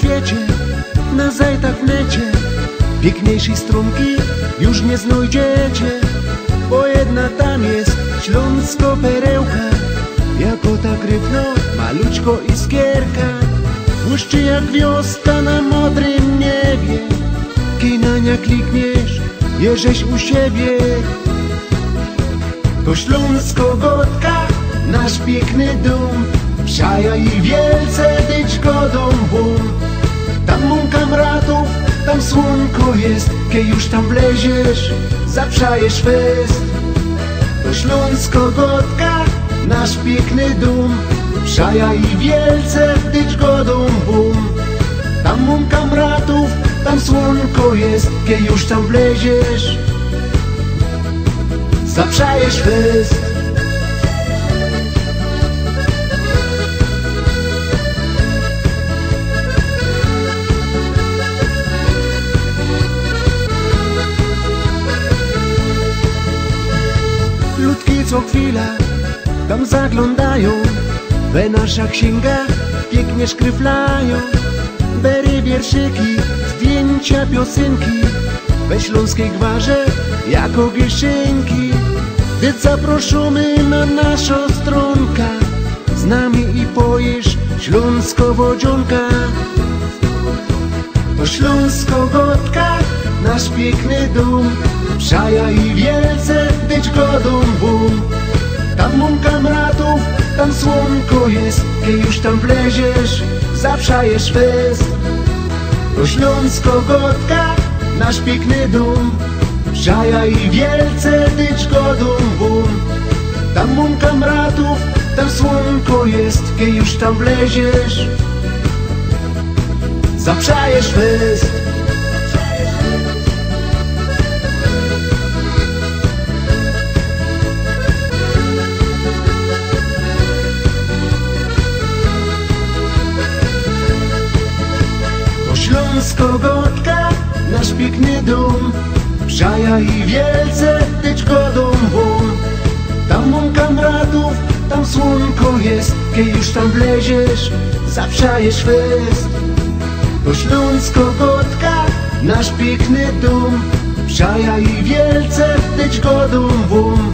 świecie, na zajtach w necie, piękniejszej strumki już nie znajdziecie, bo jedna tam jest śląsko perełka, jako ta gryfno, maluczko iskierka, błyszczy jak gwiazdka na modrym niebie. Kij na nią klikniesz, jeżeś u siebie. To Śląsko-Gotka, nasz piękny dom, wsiaja i wielce dyć godą bum. Tam mam kamratów, tam słonko jest, kiedy już tam wleziesz, zaprzajesz fest. To Śląsko-Gotka, nasz piękny dom, wsiaja i wielce dyć godą bum. Tam mam kamratów, tam słonko jest, kiedy już tam wleziesz, zaprzajesz fest. Ludki co chwila tam zaglądają, we naszych księgach pięknie szkryflają. Bery, wierszyki, zdjęcia, piosenki, we śląskiej gwarze jako gieszynki. Gdy zaproszony na naszą stronkę, z nami i pojesz śląsko-wodzionka. To Śląsko-Gotka, nasz piękny dom, wsiaja i wielce dyć godą bum. Tam mam kamratów, tam słonko jest, kiedy już tam wleziesz, zaprzajesz fest. To Śląsko-Gotka, nasz piękny dom, wsiaja i wielce dyć godą bum. Tam mam kamratów, tam słonko jest, kiedy już tam wleziesz, zaprzajesz fest. Śląsko-Gotka, nasz piękny dom, wsiaja i wielce dyć godą bum. Tam mam kamratów, tam słonko jest, kiedy już tam wleziesz, zaprzajesz fest. To Śląsko-Gotka, nasz piękny dom, wsiaja i wielce dyć godą bum.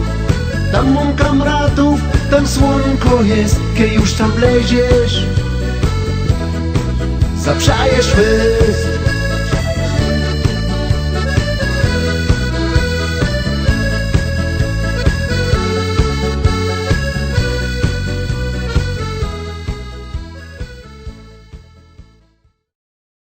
Tam mam kamratów, tam słonko jest, kiedy już tam wleziesz, zaprzajesz fest.